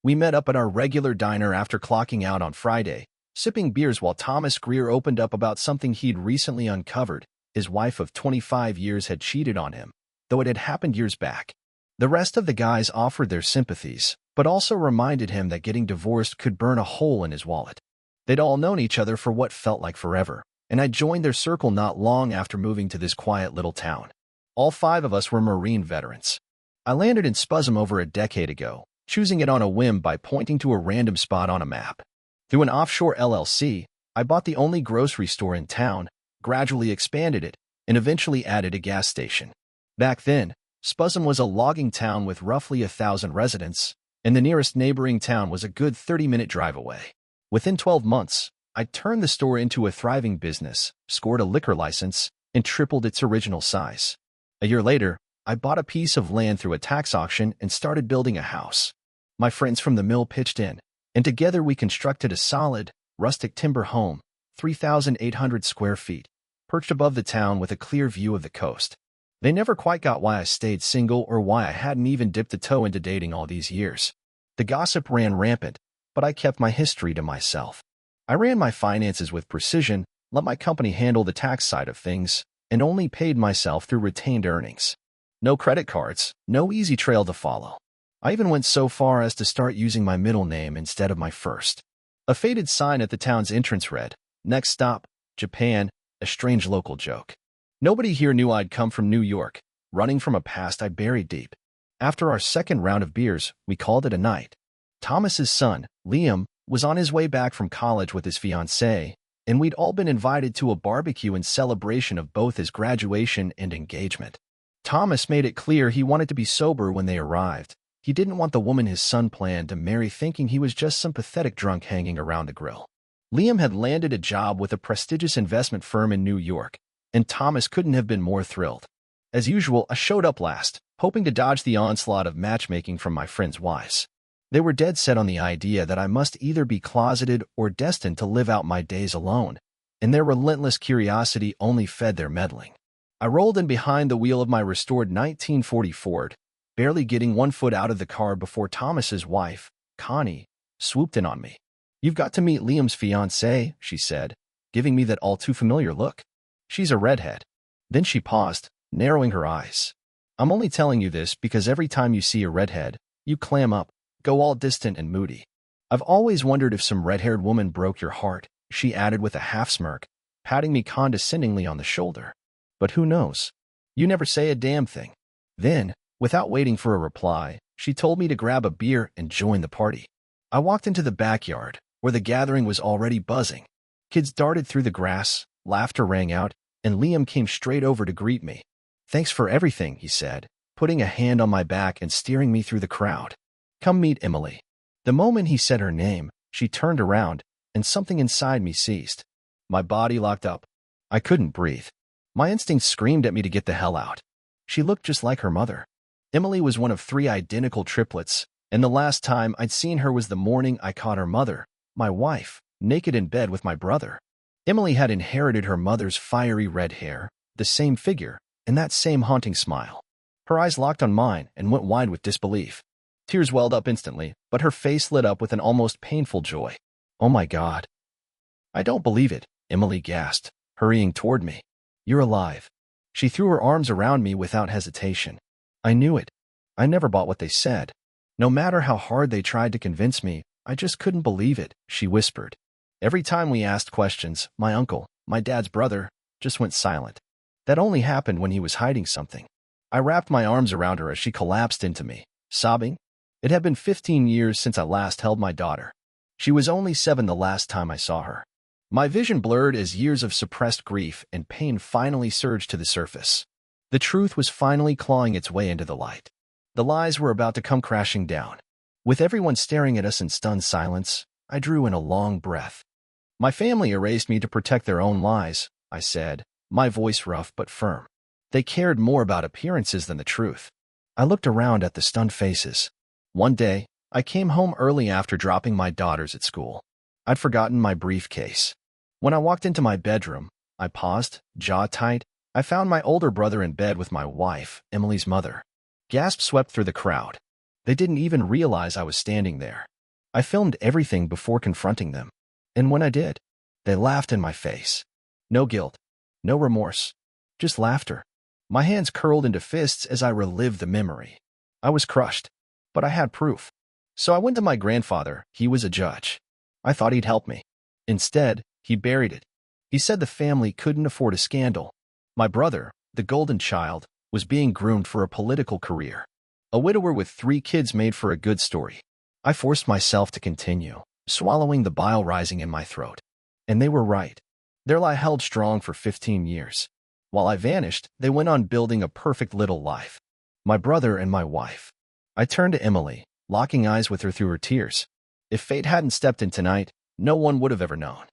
We met up at our regular diner after clocking out on Friday, sipping beers while Thomas Greer opened up about something he'd recently uncovered. His wife of 25 years had cheated on him, though it had happened years back. The rest of the guys offered their sympathies, but also reminded him that getting divorced could burn a hole in his wallet. They'd all known each other for what felt like forever, and I joined their circle not long after moving to this quiet little town. All 5 of us were Marine veterans. I landed in Spuzum over a decade ago, choosing it on a whim by pointing to a random spot on a map. Through an offshore LLC, I bought the only grocery store in town, gradually expanded it, and eventually added a gas station. Back then, Spuzum was a logging town with roughly 1,000 residents, and the nearest neighboring town was a good 30-minute drive away. Within 12 months, I turned the store into a thriving business, scored a liquor license, and tripled its original size. A year later, I bought a piece of land through a tax auction and started building a house. My friends from the mill pitched in, and together we constructed a solid, rustic timber home, 3,800 square feet, perched above the town with a clear view of the coast. They never quite got why I stayed single or why I hadn't even dipped a toe into dating all these years. The gossip ran rampant, but I kept my history to myself. I ran my finances with precision, let my company handle the tax side of things, and only paid myself through retained earnings. No credit cards, no easy trail to follow. I even went so far as to start using my middle name instead of my first. A faded sign at the town's entrance read, "Next stop, Japan," a strange local joke. Nobody here knew I'd come from New York, running from a past I buried deep. After our second round of beers, we called it a night. Thomas's son, Liam, was on his way back from college with his fiancée, and we'd all been invited to a barbecue in celebration of both his graduation and engagement. Thomas made it clear he wanted to be sober when they arrived. He didn't want the woman his son planned to marry thinking he was just some pathetic drunk hanging around the grill. Liam had landed a job with a prestigious investment firm in New York, and Thomas couldn't have been more thrilled. As usual, I showed up last, hoping to dodge the onslaught of matchmaking from my friends' wives. They were dead set on the idea that I must either be closeted or destined to live out my days alone, and their relentless curiosity only fed their meddling. I rolled in behind the wheel of my restored 1940 Ford, barely getting one foot out of the car before Thomas's wife, Connie, swooped in on me. "You've got to meet Liam's fiancée," she said, giving me that all-too-familiar look. "She's a redhead." Then she paused, narrowing her eyes. "I'm only telling you this because every time you see a redhead, you clam up, go all distant and moody. I've always wondered if some red-haired woman broke your heart," she added with a half-smirk, patting me condescendingly on the shoulder. "But who knows? You never say a damn thing." Then, without waiting for a reply, she told me to grab a beer and join the party. I walked into the backyard, where the gathering was already buzzing. Kids darted through the grass, laughter rang out, and Liam came straight over to greet me. "Thanks for everything," he said, putting a hand on my back and steering me through the crowd. "Come meet Emily." The moment he said her name, she turned around, and something inside me seized. My body locked up. I couldn't breathe. My instincts screamed at me to get the hell out. She looked just like her mother. Emily was one of 3 identical triplets, and the last time I'd seen her was the morning I caught her mother, my wife, naked in bed with my brother. Emily had inherited her mother's fiery red hair, the same figure, and that same haunting smile. Her eyes locked on mine and went wide with disbelief. Tears welled up instantly, but her face lit up with an almost painful joy. "Oh my God." "I don't believe it," Emily gasped, hurrying toward me. "You're alive." She threw her arms around me without hesitation. I knew it. I never bought what they said. No matter how hard they tried to convince me, I just couldn't believe it, she whispered. Every time we asked questions, my uncle, my dad's brother, just went silent. That only happened when he was hiding something. I wrapped my arms around her as she collapsed into me, sobbing. It had been 15 years since I last held my daughter. She was only 7 the last time I saw her. My vision blurred as years of suppressed grief and pain finally surged to the surface. The truth was finally clawing its way into the light. The lies were about to come crashing down. With everyone staring at us in stunned silence, I drew in a long breath. "My family erased me to protect their own lies," I said, my voice rough but firm. They cared more about appearances than the truth. I looked around at the stunned faces. One day, I came home early after dropping my daughters at school. I'd forgotten my briefcase. When I walked into my bedroom, I paused, jaw tight. I found my older brother in bed with my wife, Emily's mother. Gasps swept through the crowd. They didn't even realize I was standing there. I filmed everything before confronting them. And when I did, they laughed in my face. No guilt, no remorse, just laughter. My hands curled into fists as I relived the memory. I was crushed, but I had proof. So I went to my grandfather. He was a judge. I thought he'd help me. Instead, he buried it. He said the family couldn't afford a scandal. My brother, the golden child, was being groomed for a political career. A widower with 3 kids made for a good story. I forced myself to continue, swallowing the bile rising in my throat. And they were right. Their lie held strong for 15 years. While I vanished, they went on building a perfect little life. My brother and my wife. I turned to Emily, locking eyes with her through her tears. If fate hadn't stepped in tonight, no one would have ever known.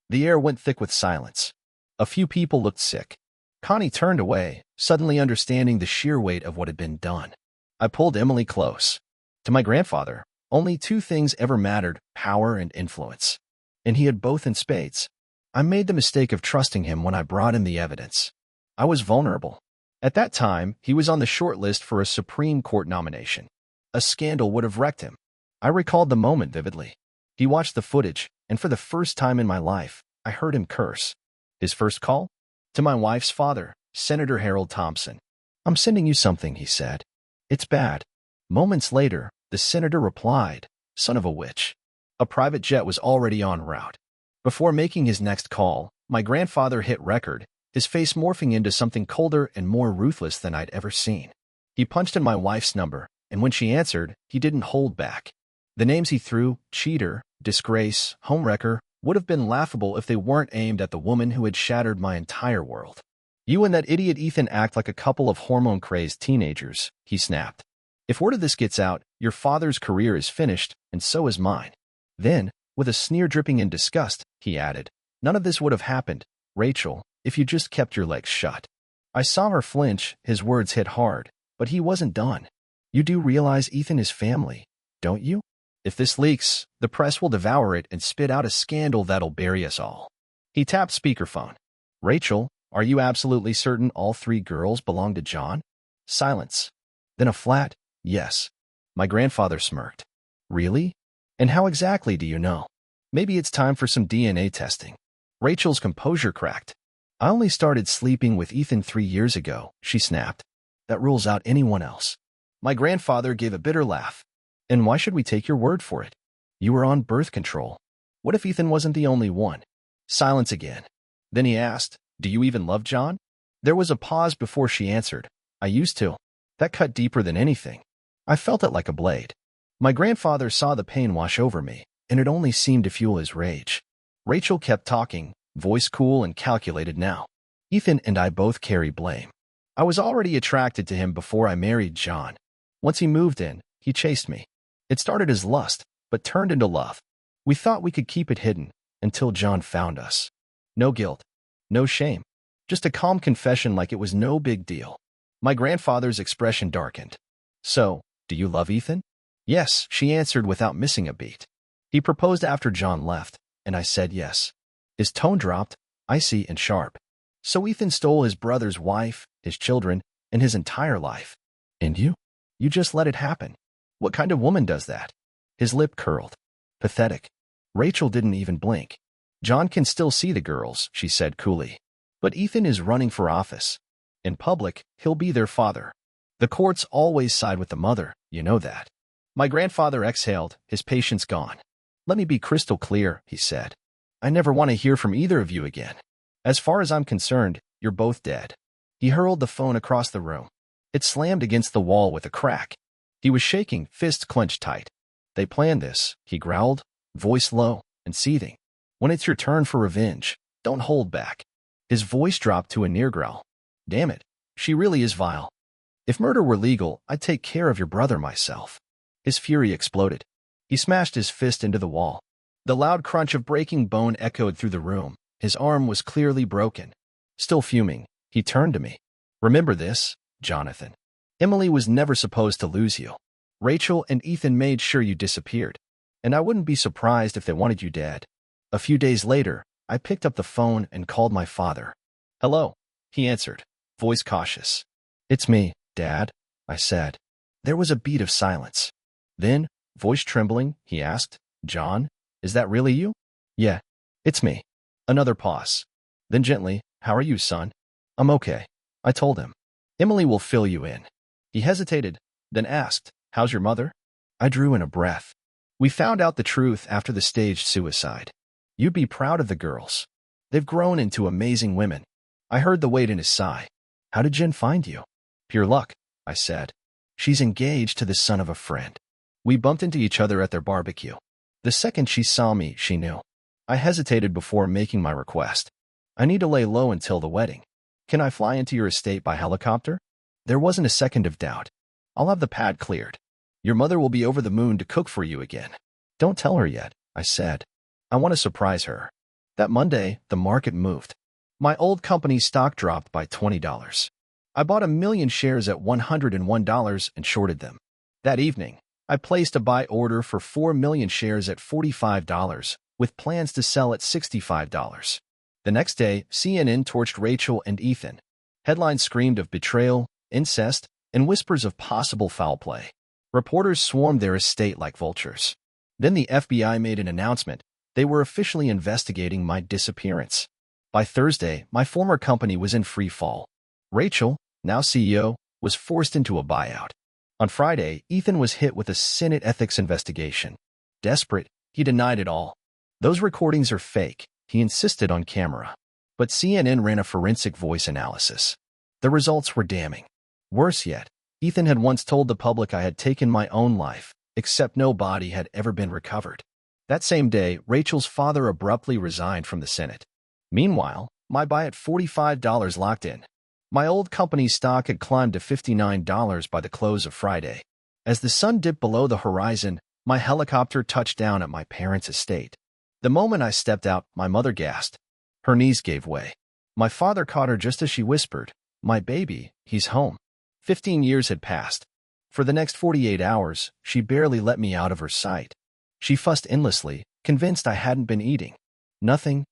The air went thick with silence. A few people looked sick. Connie turned away, suddenly understanding the sheer weight of what had been done. I pulled Emily close. To my grandfather, only 2 things ever mattered, power and influence. And he had both in spades. I made the mistake of trusting him when I brought him the evidence. I was vulnerable. At that time, he was on the short list for a Supreme Court nomination. A scandal would have wrecked him. I recalled the moment vividly. He watched the footage, and for the first time in my life, I heard him curse. His first call? To my wife's father, Senator Harold Thompson. "I'm sending you something," he said. "It's bad." Moments later, the senator replied, "Son of a witch." A private jet was already en route. Before making his next call, my grandfather hit record, his face morphing into something colder and more ruthless than I'd ever seen. He punched in my wife's number, and when she answered, he didn't hold back. The names he threw, cheater, disgrace, homewrecker, would have been laughable if they weren't aimed at the woman who had shattered my entire world. "You and that idiot Ethan act like a couple of hormone-crazed teenagers," he snapped. "If word of this gets out, your father's career is finished, and so is mine." Then, with a sneer dripping in disgust, he added, "None of this would have happened, Rachel, if you just kept your legs shut." I saw her flinch, his words hit hard, but he wasn't done. "You do realize Ethan is family, don't you? If this leaks, the press will devour it and spit out a scandal that'll bury us all." He tapped speakerphone. "Rachel, are you absolutely certain all 3 girls belong to John?" Silence. Then a flat, "Yes." My grandfather smirked. "Really? And how exactly do you know? Maybe it's time for some DNA testing." Rachel's composure cracked. "I only started sleeping with Ethan 3 years ago," she snapped. "That rules out anyone else." My grandfather gave a bitter laugh. "And why should we take your word for it? You were on birth control. What if Ethan wasn't the only one?" Silence again. Then he asked, "Do you even love John?" There was a pause before she answered, "I used to." That cut deeper than anything. I felt it like a blade. My grandfather saw the pain wash over me, and it only seemed to fuel his rage. Rachel kept talking, voice cool and calculated now. "Ethan and I both carry blame. I was already attracted to him before I married John. Once he moved in, he chased me. It started as lust, but turned into love. We thought we could keep it hidden, until John found us. No guilt, no shame, just a calm confession like it was no big deal." My grandfather's expression darkened. "So, do you love Ethan?" "Yes," she answered without missing a beat. "He proposed after John left, and I said yes." His tone dropped, icy and sharp. "So Ethan stole his brother's wife, his children, and his entire life. And you? You just let it happen. What kind of woman does that?" His lip curled. "Pathetic." Rachel didn't even blink. "John can still see the girls," she said coolly. "But Ethan is running for office. In public, he'll be their father. The courts always side with the mother, you know that." My grandfather exhaled, his patience gone. "Let me be crystal clear," he said. "I never want to hear from either of you again. As far as I'm concerned, you're both dead." He hurled the phone across the room. It slammed against the wall with a crack. He was shaking, fists clenched tight. "They planned this," he growled, voice low and seething. "When it's your turn for revenge, don't hold back." His voice dropped to a near growl. "Damn it, she really is vile. If murder were legal, I'd take care of your brother myself." His fury exploded. He smashed his fist into the wall. The loud crunch of breaking bone echoed through the room. His arm was clearly broken. Still fuming, he turned to me. "Remember this, Jonathan. Emily was never supposed to lose you. Rachel and Ethan made sure you disappeared. And I wouldn't be surprised if they wanted you dead." A few days later, I picked up the phone and called my father. "Hello," he answered, voice cautious. "It's me, Dad," I said. There was a beat of silence. Then, voice trembling, he asked, John, is that really you? Yeah, it's me. Another pause. Then gently, how are you, son? I'm okay, I told him. Emily will fill you in. He hesitated, then asked, how's your mother? I drew in a breath. We found out the truth after the staged suicide. You'd be proud of the girls. They've grown into amazing women. I heard the weight in his sigh. How did Jen find you? Pure luck, I said. She's engaged to the son of a friend. We bumped into each other at their barbecue. The second she saw me, she knew. I hesitated before making my request. I need to lay low until the wedding. Can I fly into your estate by helicopter? There wasn't a second of doubt. I'll have the pad cleared. Your mother will be over the moon to cook for you again. Don't tell her yet, I said. I want to surprise her. That Monday, the market moved. My old company's stock dropped by $20. I bought 1,000,000 shares at $101 and shorted them. That evening, I placed a buy order for 4,000,000 shares at $45, with plans to sell at $65. The next day, CNN torched Rachel and Ethan. Headlines screamed of betrayal, incest, and whispers of possible foul play. Reporters swarmed their estate like vultures. Then the FBI made an announcement. They were officially investigating my disappearance. By Thursday, my former company was in free fall. Rachel, now CEO, was forced into a buyout. On Friday, Ethan was hit with a Senate ethics investigation. Desperate, he denied it all. Those recordings are fake, he insisted on camera. But CNN ran a forensic voice analysis. The results were damning. Worse yet, Ethan had once told the public I had taken my own life, except no body had ever been recovered. That same day, Rachel's father abruptly resigned from the Senate. Meanwhile, my buy at $45 locked in. My old company's stock had climbed to $59 by the close of Friday. As the sun dipped below the horizon, my helicopter touched down at my parents' estate. The moment I stepped out, my mother gasped. Her knees gave way. My father caught her just as she whispered, "My baby, he's home." 15 years had passed. For the next 48 hours, she barely let me out of her sight. She fussed endlessly, convinced I hadn't been eating. Nothing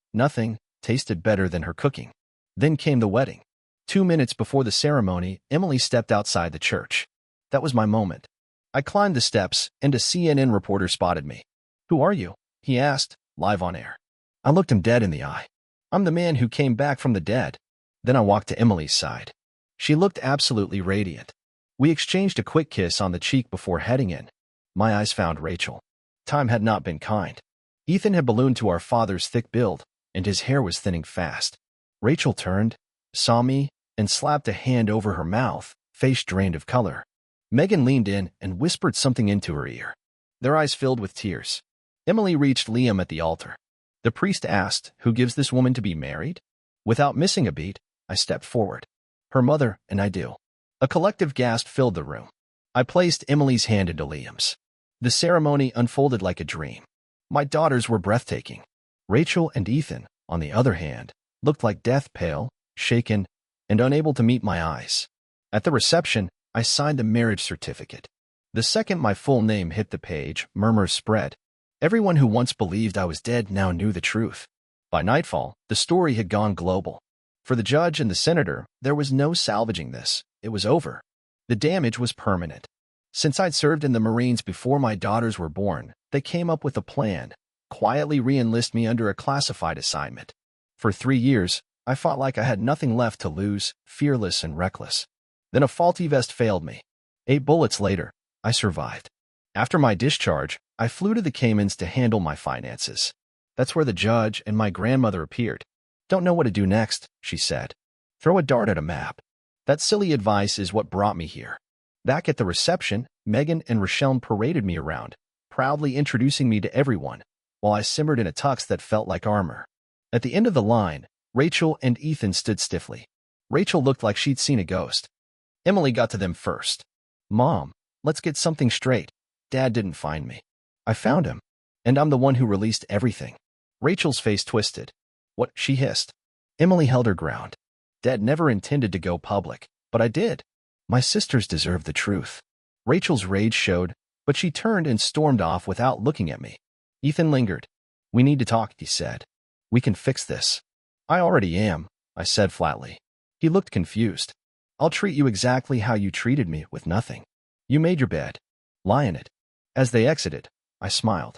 tasted better than her cooking. Then came the wedding. 2 minutes before the ceremony, Emily stepped outside the church. That was my moment. I climbed the steps, and a CNN reporter spotted me. "Who are you?" he asked, live on air. I looked him dead in the eye. "I'm the man who came back from the dead." Then I walked to Emily's side. She looked absolutely radiant. We exchanged a quick kiss on the cheek before heading in. My eyes found Rachel. Time had not been kind. Ethan had ballooned to our father's thick build, and his hair was thinning fast. Rachel turned, saw me, and slapped a hand over her mouth, face drained of color. Megan leaned in and whispered something into her ear. Their eyes filled with tears. Emily reached Liam at the altar. The priest asked, "Who gives this woman to be married?" Without missing a beat, I stepped forward. "Her mother and I do." A collective gasp filled the room. I placed Emily's hand into Liam's. The ceremony unfolded like a dream. My daughters were breathtaking. Rachel and Ethan, on the other hand, looked like death, pale, shaken, and unable to meet my eyes. At the reception, I signed the marriage certificate. The second my full name hit the page, murmurs spread. Everyone who once believed I was dead now knew the truth. By nightfall, the story had gone global. For the judge and the senator, there was no salvaging this. It was over. The damage was permanent. Since I'd served in the Marines before my daughters were born, they came up with a plan, quietly re-enlist me under a classified assignment. For 3 years, I fought like I had nothing left to lose, fearless and reckless. Then a faulty vest failed me. 8 bullets later, I survived. After my discharge, I flew to the Caymans to handle my finances. That's where the judge and my grandmother appeared. "Don't know what to do next," she said. "Throw a dart at a map." That silly advice is what brought me here. Back at the reception, Megan and Rochelle paraded me around, proudly introducing me to everyone, while I simmered in a tux that felt like armor. At the end of the line, Rachel and Ethan stood stiffly. Rachel looked like she'd seen a ghost. Emily got to them first. "Mom, let's get something straight. Dad didn't find me. I found him, and I'm the one who released everything." Rachel's face twisted. "What?" she hissed. Emily held her ground. "Dad never intended to go public, but I did. My sisters deserve the truth." Rachel's rage showed, but she turned and stormed off without looking at me. Ethan lingered. "We need to talk," he said. "We can fix this." "I already am," I said flatly. He looked confused. "I'll treat you exactly how you treated me, with nothing. You made your bed. Lie in it." As they exited, I smiled.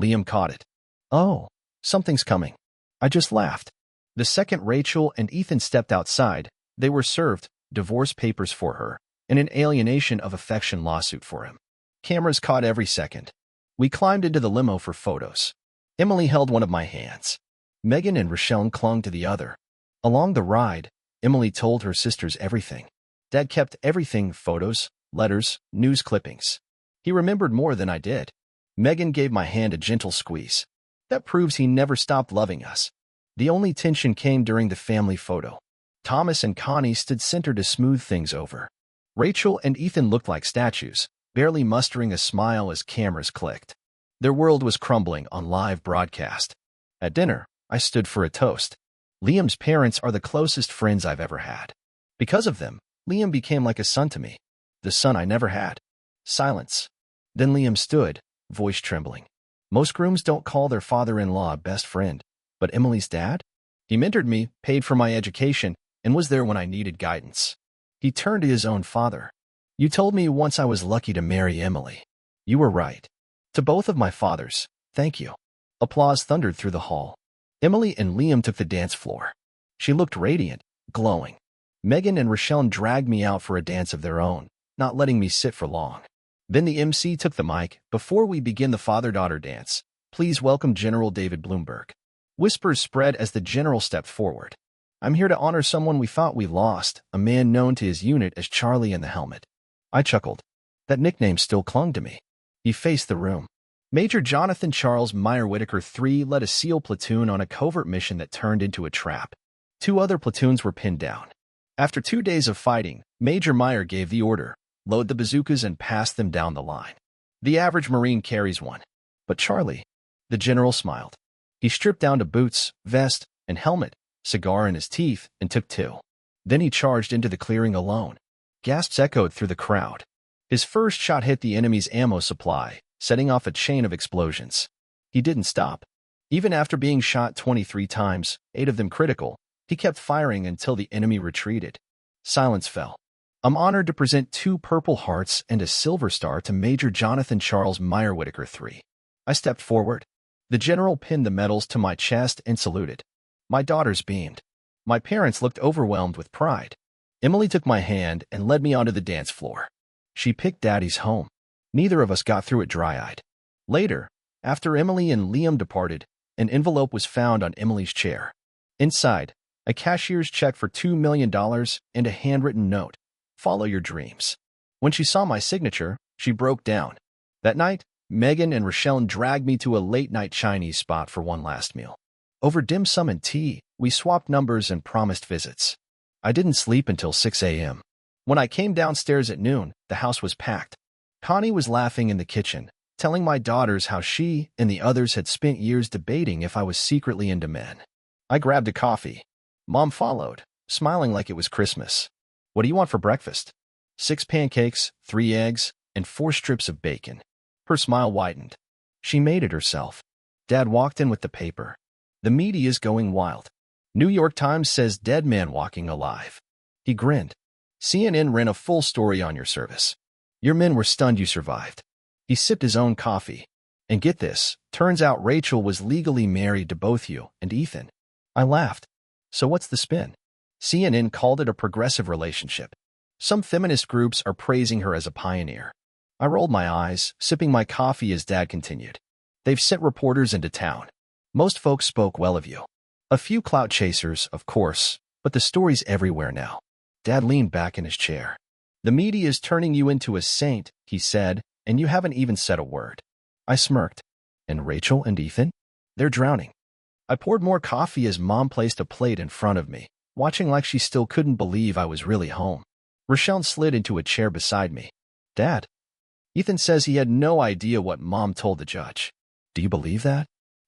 Liam caught it. Oh, something's coming. I just laughed. The second Rachel and Ethan stepped outside, they were served divorce papers for her and an alienation of affection lawsuit for him. Cameras caught every second. We climbed into the limo for photos. Emily held one of my hands. Megan and Rochelle clung to the other. Along the ride, Emily told her sisters everything. Dad kept everything: photos, letters, news clippings. He remembered more than I did. Megan gave my hand a gentle squeeze. That proves he never stopped loving us. The only tension came during the family photo. Thomas and Connie stood center to smooth things over. Rachel and Ethan looked like statues, barely mustering a smile as cameras clicked. Their world was crumbling on live broadcast. At dinner, I stood for a toast. Liam's parents are the closest friends I've ever had. Because of them, Liam became like a son to me. The son I never had. Silence. Then Liam stood, voice trembling. Most grooms don't call their father-in-law a best friend, but Emily's dad? He mentored me, paid for my education, and was there when I needed guidance. He turned to his own father. You told me once I was lucky to marry Emily. You were right. To both of my fathers, thank you. Applause thundered through the hall. Emily and Liam took the dance floor. She looked radiant, glowing. Megan and Rochelle dragged me out for a dance of their own, not letting me sit for long. Then the MC took the mic. Before we begin the father-daughter dance, please welcome General David Bloomberg. Whispers spread as the general stepped forward. I'm here to honor someone we thought we lost, a man known to his unit as Charlie in the Helmet. I chuckled. That nickname still clung to me. He faced the room. Major Jonathan Charles Meyer Whitaker III led a SEAL platoon on a covert mission that turned into a trap. 2 other platoons were pinned down. After 2 days of fighting, Major Meyer gave the order, load the bazookas and pass them down the line. The average Marine carries one. But Charlie, the general smiled. He stripped down to boots, vest, and helmet, cigar in his teeth, and took 2. Then he charged into the clearing alone. Gasps echoed through the crowd. His first shot hit the enemy's ammo supply, setting off a chain of explosions. He didn't stop. Even after being shot 23 times, 8 of them critical, he kept firing until the enemy retreated. Silence fell. I'm honored to present 2 Purple Hearts and a Silver Star to Major Jonathan Charles Meyer Whitaker III. I stepped forward. The general pinned the medals to my chest and saluted. My daughters beamed. My parents looked overwhelmed with pride. Emily took my hand and led me onto the dance floor. She picked Daddy's home. Neither of us got through it dry-eyed. Later, after Emily and Liam departed, an envelope was found on Emily's chair. Inside, a cashier's check for $2 million and a handwritten note. Follow your dreams. When she saw my signature, she broke down. That night, Megan and Rochelle dragged me to a late-night Chinese spot for one last meal. Over dim sum and tea, we swapped numbers and promised visits. I didn't sleep until 6 a.m. When I came downstairs at noon, the house was packed. Connie was laughing in the kitchen, telling my daughters how she and the others had spent years debating if I was secretly into men. I grabbed a coffee. Mom followed, smiling like it was Christmas. What do you want for breakfast? 6 pancakes, 3 eggs, and 4 strips of bacon. Her smile widened. She made it herself. Dad walked in with the paper. The media's going wild. New York Times says dead man walking alive. He grinned. CNN ran a full story on your service. Your men were stunned you survived. He sipped his own coffee. And get this, turns out Rachel was legally married to both you and Ethan. I laughed. So what's the spin? CNN called it a progressive relationship. Some feminist groups are praising her as a pioneer. I rolled my eyes, sipping my coffee as Dad continued. They've sent reporters into town. Most folks spoke well of you. A few clout chasers, of course, but the story's everywhere now. Dad leaned back in his chair. The media is turning you into a saint, he said, and you haven't even said a word. I smirked. And Rachel and Ethan? They're drowning. I poured more coffee as Mom placed a plate in front of me, watching like she still couldn't believe I was really home. Rochelle slid into a chair beside me. Dad, Ethan says he had no idea what Mom told the judge. Do you believe that?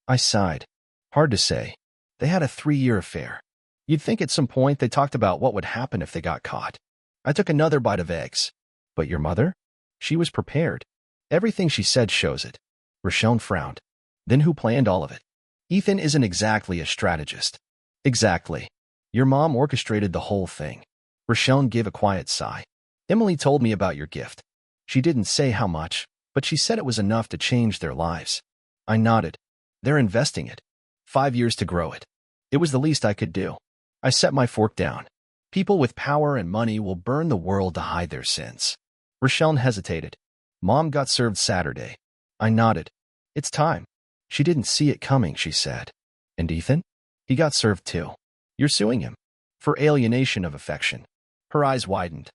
I sighed. Hard to say. They had a 3-year affair. You'd think at some point they talked about what would happen if they got caught. I took another bite of eggs. But your mother? She was prepared. Everything she said shows it. Rochelle frowned. Then who planned all of it? Ethan isn't exactly a strategist. Exactly. Your mom orchestrated the whole thing. Rochelle gave a quiet sigh. Emily told me about your gift. She didn't say how much, but she said it was enough to change their lives. I nodded. They're investing it. 5 years to grow it. It was the least I could do. I set my fork down. People with power and money will burn the world to hide their sins. Rochelle hesitated. Mom got served Saturday. I nodded. It's time. She didn't see it coming, she said. And Ethan? He got served too. You're suing him. For alienation of affection. Her eyes widened.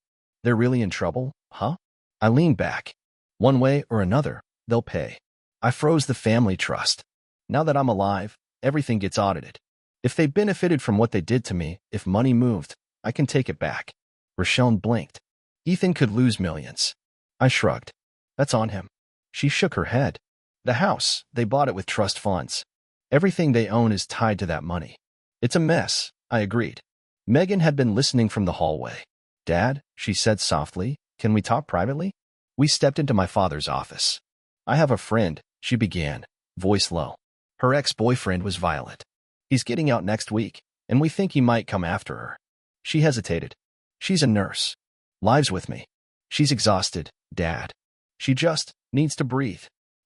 They're really in trouble, huh? I leaned back. One way or another, they'll pay. I froze the family trust. Now that I'm alive, everything gets audited. If they benefited from what they did to me, if money moved, I can take it back. Rochelle blinked. Ethan could lose millions. I shrugged. That's on him. She shook her head. The house, they bought it with trust funds. Everything they own is tied to that money. It's a mess, I agreed. Megan had been listening from the hallway. Dad, she said softly, can we talk privately? We stepped into my father's office. I have a friend, she began, voice low. Her ex-boyfriend was violent. He's getting out next week, and we think he might come after her. She hesitated. She's a nurse. Lives with me. She's exhausted, Dad. She just needs to breathe.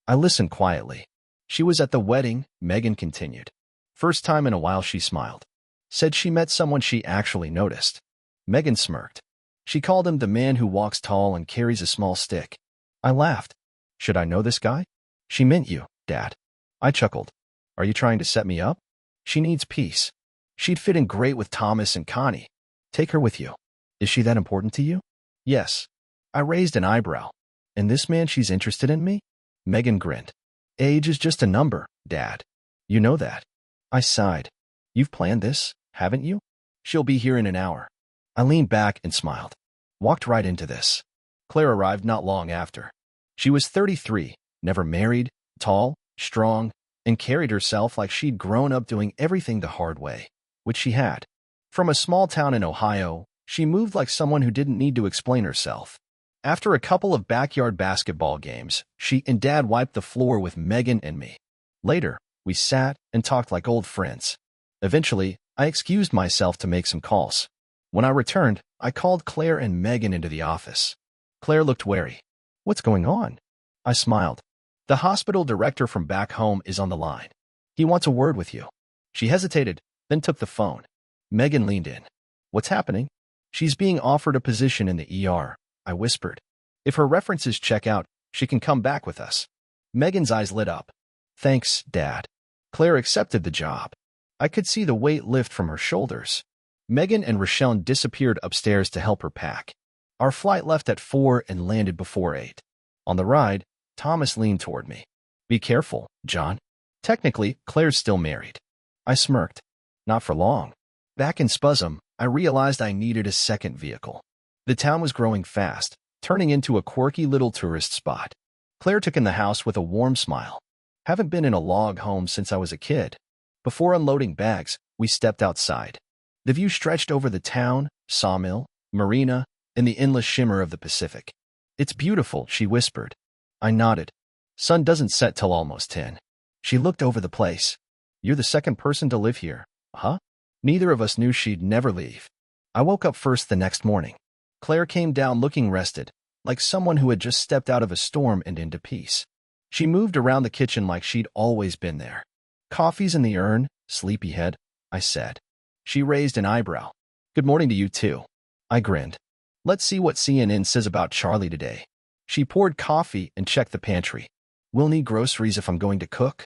I listened quietly. She was at the wedding, Megan continued. First time in a while she smiled. Said she met someone she actually noticed. Megan smirked. She called him the man who walks tall and carries a small stick. I laughed. Should I know this guy? She meant you, Dad. I chuckled. Are you trying to set me up? She needs peace. She'd fit in great with Thomas and Connie. Take her with you. Is she that important to you? Yes. I raised an eyebrow. And this man, she's interested in me? Megan grinned. Age is just a number, Dad. You know that. I sighed. You've planned this, haven't you? She'll be here in an hour. I leaned back and smiled. Walked right into this. Claire arrived not long after. She was 33, never married, tall, strong, and carried herself like she'd grown up doing everything the hard way, which she had. From a small town in Ohio, she moved like someone who didn't need to explain herself. After a couple of backyard basketball games, she and Dad wiped the floor with Megan and me. Later, we sat and talked like old friends. Eventually, I excused myself to make some calls. When I returned, I called Claire and Megan into the office. Claire looked wary. What's going on? I smiled. The hospital director from back home is on the line. He wants a word with you. She hesitated, then took the phone. Megan leaned in. What's happening? She's being offered a position in the ER, I whispered. If her references check out, she can come back with us. Megan's eyes lit up. Thanks, Dad. Claire accepted the job. I could see the weight lift from her shoulders. Megan and Rochelle disappeared upstairs to help her pack. Our flight left at 4 and landed before 8. On the ride, Thomas leaned toward me. Be careful, John. Technically, Claire's still married. I smirked. Not for long. Back in Spuzum, I realized I needed a second vehicle. The town was growing fast, turning into a quirky little tourist spot. Claire took in the house with a warm smile. Haven't been in a log home since I was a kid. Before unloading bags, we stepped outside. The view stretched over the town, sawmill, marina, and the endless shimmer of the Pacific. It's beautiful, she whispered. I nodded. Sun doesn't set till almost 10. She looked over the place. You're the second person to live here, huh? Neither of us knew she'd never leave. I woke up first the next morning. Claire came down looking rested, like someone who had just stepped out of a storm and into peace. She moved around the kitchen like she'd always been there. Coffee's in the urn, sleepyhead, I said. She raised an eyebrow. Good morning to you too. I grinned. Let's see what CNN says about Charlie today. She poured coffee and checked the pantry. We'll need groceries if I'm going to cook.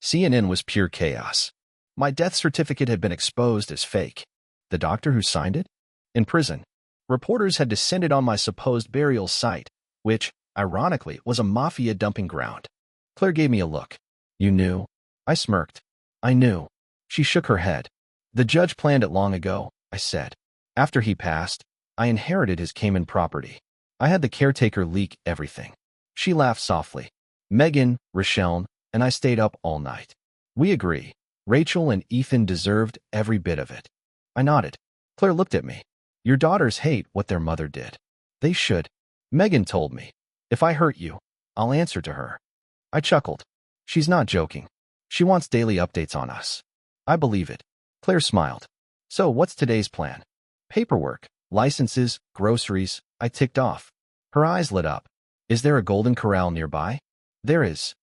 CNN was pure chaos. My death certificate had been exposed as fake. The doctor who signed it? In prison. Reporters had descended on my supposed burial site, which, ironically, was a mafia dumping ground. Claire gave me a look. You knew? I smirked. I knew. She shook her head. The judge planned it long ago, I said. After he passed, I inherited his Cayman property. I had the caretaker leak everything. She laughed softly. Megan, Rochelle, and I stayed up all night. We agree. Rachel and Ethan deserved every bit of it. I nodded. Claire looked at me. Your daughters hate what their mother did. They should. Megan told me. If I hurt you, I'll answer to her. I chuckled. She's not joking. She wants daily updates on us. I believe it. Claire smiled. So what's today's plan? Paperwork, licenses, groceries, I ticked off. Her eyes lit up. Is there a Golden Corral nearby? There is.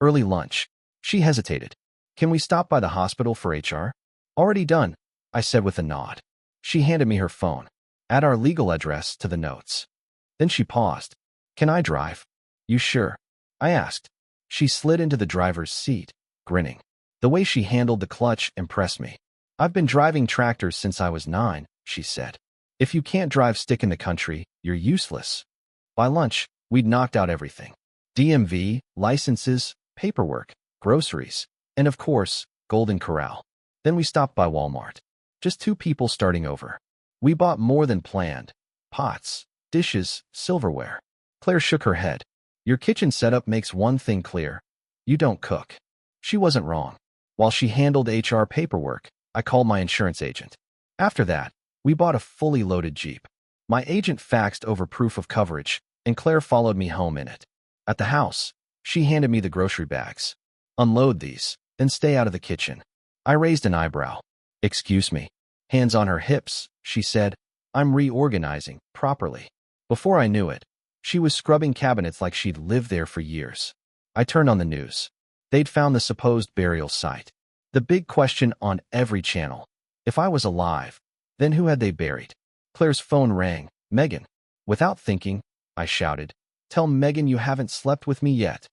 Early lunch. She hesitated. Can we stop by the hospital for HR? Already done, I said with a nod. She handed me her phone. Add our legal address to the notes. Then she paused. Can I drive? You sure? I asked. She slid into the driver's seat, grinning. The way she handled the clutch impressed me. I've been driving tractors since I was 9, she said. If you can't drive stick in the country, you're useless. By lunch, we'd knocked out everything. DMV, licenses, paperwork, groceries, and of course, Golden Corral. Then we stopped by Walmart. Just 2 people starting over. We bought more than planned. Pots, dishes, silverware. Claire shook her head. Your kitchen setup makes one thing clear. You don't cook. She wasn't wrong. While she handled HR paperwork, I called my insurance agent. After that, we bought a fully loaded Jeep. My agent faxed over proof of coverage, and Claire followed me home in it. At the house, she handed me the grocery bags. Unload these, then stay out of the kitchen. I raised an eyebrow. Excuse me. Hands on her hips, she said. I'm reorganizing properly. Before I knew it, she was scrubbing cabinets like she'd lived there for years. I turned on the news. They'd found the supposed burial site. The big question on every channel. If I was alive, then who had they buried? Claire's phone rang. Megan. Without thinking, I shouted. Tell Megan you haven't slept with me yet.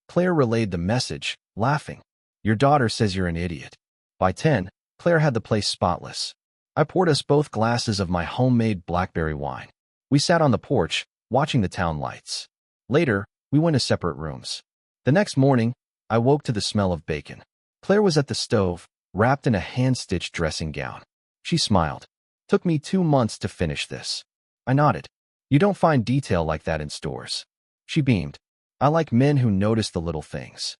Claire relayed the message, laughing. Your daughter says you're an idiot. By 10, Claire had the place spotless. I poured us both glasses of my homemade blackberry wine. We sat on the porch, watching the town lights. Later, we went to separate rooms. The next morning, I woke to the smell of bacon. Claire was at the stove, wrapped in a hand-stitched dressing gown. She smiled. Took me 2 months to finish this. I nodded. You don't find detail like that in stores. She beamed. I like men who notice the little things.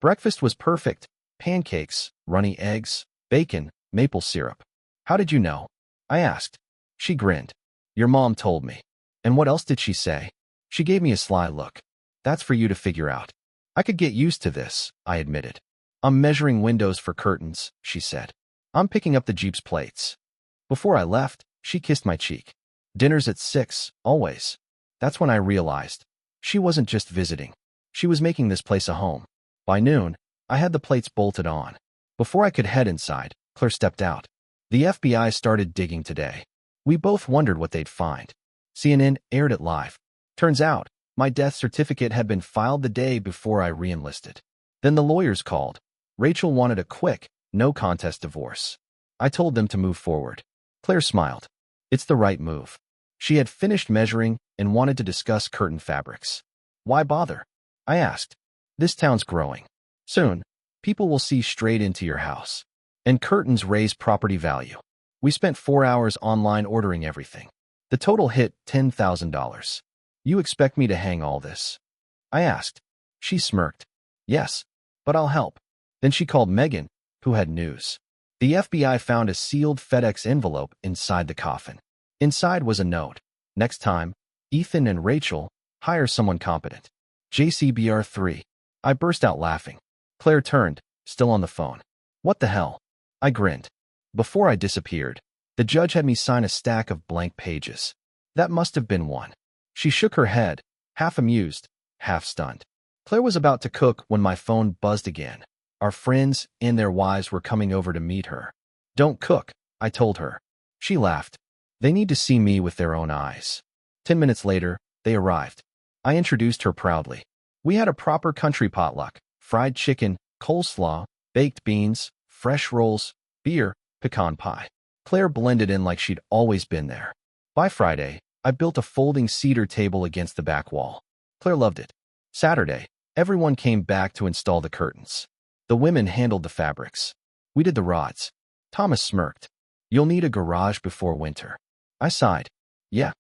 Breakfast was perfect. Pancakes, runny eggs, bacon, maple syrup. How did you know? I asked. She grinned. Your mom told me. And what else did she say? She gave me a sly look. That's for you to figure out. I could get used to this, I admitted. I'm measuring windows for curtains, she said. I'm picking up the Jeep's plates. Before I left, she kissed my cheek. Dinner's at 6, always. That's when I realized. She wasn't just visiting. She was making this place a home. By noon, I had the plates bolted on. Before I could head inside, Claire stepped out. The FBI started digging today. We both wondered what they'd find. CNN aired it live. Turns out, my death certificate had been filed the day before I re-enlisted. Then the lawyers called. Rachel wanted a quick, no-contest divorce. I told them to move forward. Claire smiled. It's the right move. She had finished measuring and wanted to discuss curtain fabrics. Why bother? I asked. This town's growing. Soon, people will see straight into your house. And curtains raise property value. We spent 4 hours online ordering everything. The total hit $10,000. You expect me to hang all this? I asked. She smirked. Yes, but I'll help. Then she called Megan, who had news. The FBI found a sealed FedEx envelope inside the coffin. Inside was a note. Next time, Ethan and Rachel, hire someone competent. JCBR 3. I burst out laughing. Claire turned, still on the phone. What the hell? I grinned. Before I disappeared, the judge had me sign a stack of blank pages. That must have been one. She shook her head, half amused, half stunned. Claire was about to cook when my phone buzzed again. Our friends and their wives were coming over to meet her. Don't cook, I told her. She laughed. They need to see me with their own eyes. 10 minutes later, they arrived. I introduced her proudly. We had a proper country potluck, fried chicken, coleslaw, baked beans, fresh rolls, beer, pecan pie. Claire blended in like she'd always been there. By Friday, I built a folding cedar table against the back wall. Claire loved it. Saturday, everyone came back to install the curtains. The women handled the fabrics. We did the rods. Thomas smirked. You'll need a garage before winter. I sighed. Yeah.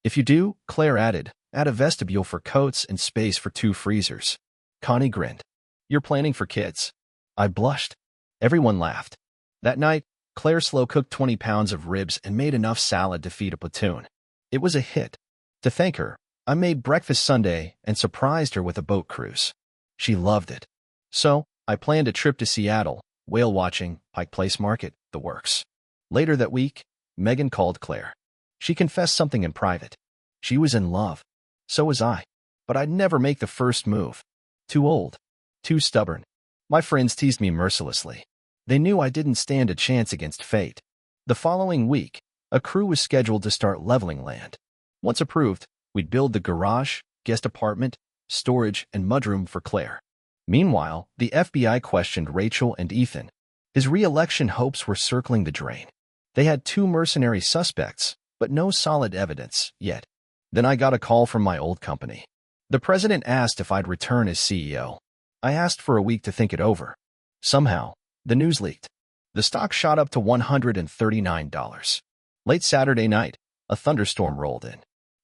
If you do, Claire added, add a vestibule for coats and space for 2 freezers. Connie grinned. You're planning for kids. I blushed. Everyone laughed. That night, Claire slow-cooked 20 pounds of ribs and made enough salad to feed a platoon. It was a hit. To thank her, I made breakfast Sunday and surprised her with a boat cruise. She loved it. So, I planned a trip to Seattle, whale watching, Pike Place Market, the works. Later that week, Megan called Claire. She confessed something in private. She was in love. So was I. But I'd never make the first move. Too old. Too stubborn. My friends teased me mercilessly. They knew I didn't stand a chance against fate. The following week, a crew was scheduled to start leveling land. Once approved, we'd build the garage, guest apartment, storage, and mudroom for Claire. Meanwhile, the FBI questioned Rachel and Ethan. His re-election hopes were circling the drain. They had 2 mercenary suspects, but no solid evidence yet. Then I got a call from my old company. The president asked if I'd return as CEO. I asked for a week to think it over. Somehow, the news leaked. The stock shot up to $139. Late Saturday night, a thunderstorm rolled in.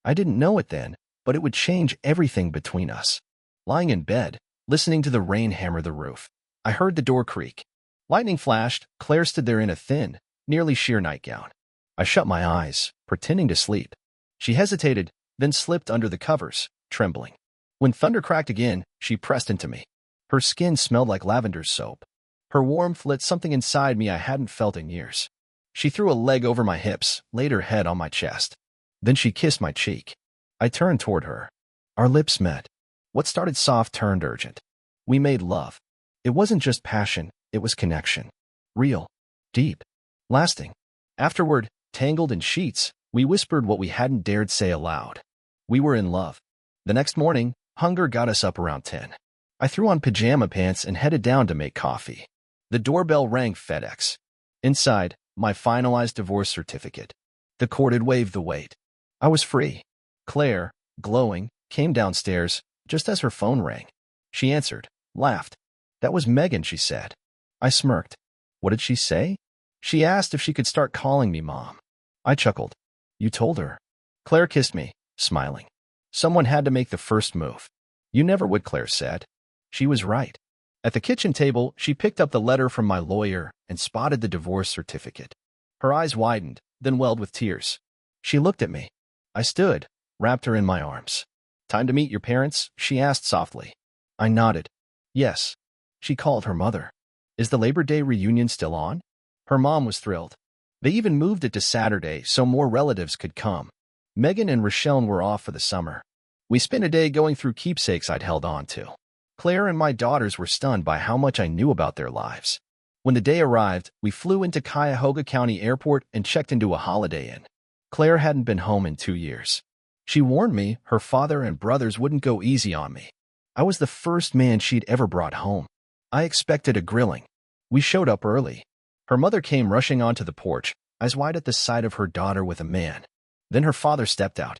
I didn't know it then, but it would change everything between us. Lying in bed, listening to the rain hammer the roof, I heard the door creak. Lightning flashed. Claire stood there in a thin, nearly sheer nightgown. I shut my eyes, pretending to sleep. She hesitated, then slipped under the covers, trembling. When thunder cracked again, she pressed into me. Her skin smelled like lavender soap. Her warmth lit something inside me I hadn't felt in years. She threw a leg over my hips, laid her head on my chest. Then she kissed my cheek. I turned toward her. Our lips met. What started soft turned urgent. We made love. It wasn't just passion, it was connection. Real. Deep. Lasting. Afterward, tangled in sheets, we whispered what we hadn't dared say aloud. We were in love. The next morning, hunger got us up around 10. I threw on pajama pants and headed down to make coffee. The doorbell rang. FedEx. Inside, my finalized divorce certificate. The court had waived the wait. I was free. Claire, glowing, came downstairs just as her phone rang. She answered, laughed. That was Megan, she said. I smirked. What did she say? She asked if she could start calling me Mom. I chuckled. You told her. Claire kissed me, smiling. Someone had to make the first move. You never would, Claire said. She was right. At the kitchen table, she picked up the letter from my lawyer and spotted the divorce certificate. Her eyes widened, then welled with tears. She looked at me. I stood, wrapped her in my arms. Time to meet your parents? She asked softly. I nodded. Yes. She called her mother. Is the Labor Day reunion still on? Her mom was thrilled. They even moved it to Saturday so more relatives could come. Megan and Rochelle were off for the summer. We spent a day going through keepsakes I'd held on to. Claire and my daughters were stunned by how much I knew about their lives. When the day arrived, we flew into Cuyahoga County Airport and checked into a Holiday Inn. Claire hadn't been home in 2 years. She warned me her father and brothers wouldn't go easy on me. I was the first man she'd ever brought home. I expected a grilling. We showed up early. Her mother came rushing onto the porch, eyes wide at the sight of her daughter with a man. Then her father stepped out.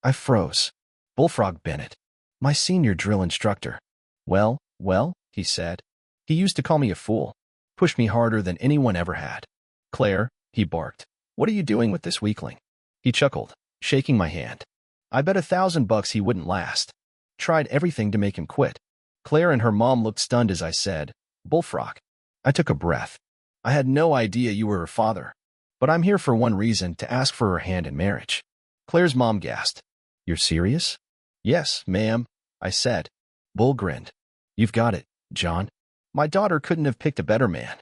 I froze. Bullfrog Bennett, my senior drill instructor. Well, he said. He used to call me a fool. Pushed me harder than anyone ever had. Claire, he barked. What are you doing with this weakling? He chuckled, shaking my hand. I bet $1,000 he wouldn't last. Tried everything to make him quit. Claire and her mom looked stunned as I said, Bullfrog. I took a breath. I had no idea you were her father. But I'm here for one reason, to ask for her hand in marriage. Claire's mom gasped. You're serious? Yes, ma'am, I said. Bull grinned. You've got it, John. My daughter couldn't have picked a better man.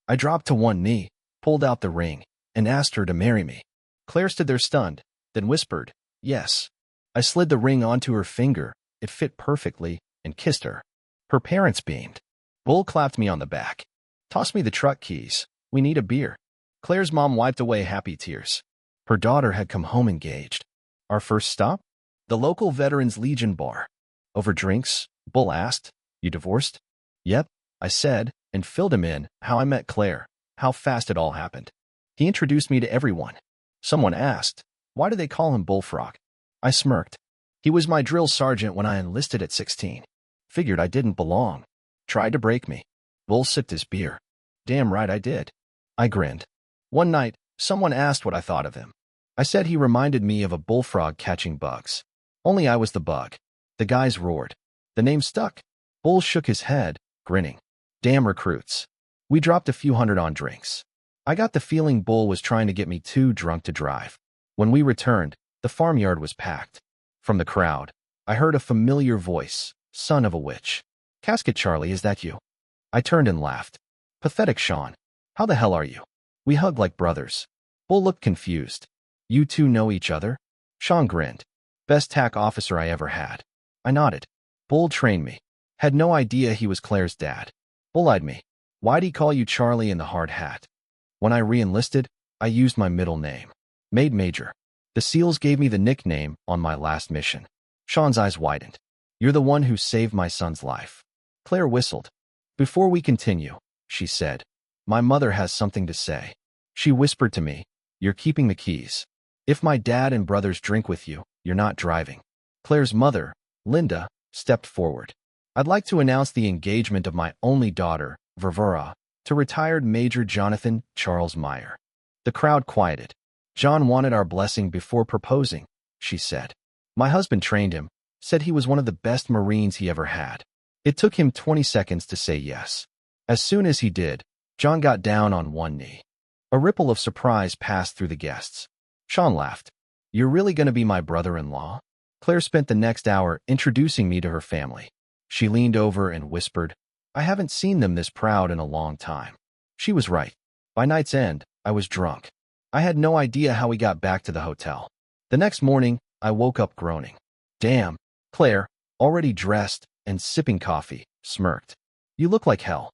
I dropped to one knee, pulled out the ring, and asked her to marry me. Claire stood there stunned, then whispered, yes. I slid the ring onto her finger. It fit perfectly, and kissed her. Her parents beamed. Bull clapped me on the back. Toss me the truck keys. We need a beer. Claire's mom wiped away happy tears. Her daughter had come home engaged. Our first stop? The local Veterans Legion bar. Over drinks, Bull asked, You divorced? Yep, I said, and filled him in, how I met Claire, how fast it all happened. He introduced me to everyone. Someone asked, why do they call him Bullfrog? I smirked. He was my drill sergeant when I enlisted at 16. Figured I didn't belong. Tried to break me. Bull sipped his beer. Damn right I did. I grinned. One night, someone asked what I thought of him. I said he reminded me of a bullfrog catching bugs. Only I was the bug. The guys roared. The name stuck. Bull shook his head, grinning. Damn recruits. We dropped a few hundred on drinks. I got the feeling Bull was trying to get me too drunk to drive. When we returned, the farmyard was packed. From the crowd, I heard a familiar voice, son of a witch. Casket Charlie, is that you? I turned and laughed. Pathetic Sean. How the hell are you? We hugged like brothers. Bull looked confused. You two know each other? Sean grinned. Best TAC officer I ever had. I nodded. Bull trained me. Had no idea he was Claire's dad. Bull-eyed me. Why'd he call you Charlie in the hard hat? When I re-enlisted, I used my middle name. Made Major. The SEALs gave me the nickname on my last mission. Sean's eyes widened. You're the one who saved my son's life. Claire whistled. Before we continue, she said, my mother has something to say. She whispered to me, you're keeping the keys. If my dad and brothers drink with you, you're not driving. Claire's mother, Linda, stepped forward. I'd like to announce the engagement of my only daughter, Ververa, to retired Major Jonathan Charles Meyer. The crowd quieted. John wanted our blessing before proposing, she said. My husband trained him, said he was one of the best Marines he ever had. It took him 20 seconds to say yes. As soon as he did, John got down on one knee. A ripple of surprise passed through the guests. Sean laughed. You're really going to be my brother-in-law? Claire spent the next hour introducing me to her family. She leaned over and whispered, I haven't seen them this proud in a long time. She was right. By night's end, I was drunk. I had no idea how we got back to the hotel. The next morning, I woke up groaning. Damn, Claire, already dressed and sipping coffee, smirked. You look like hell.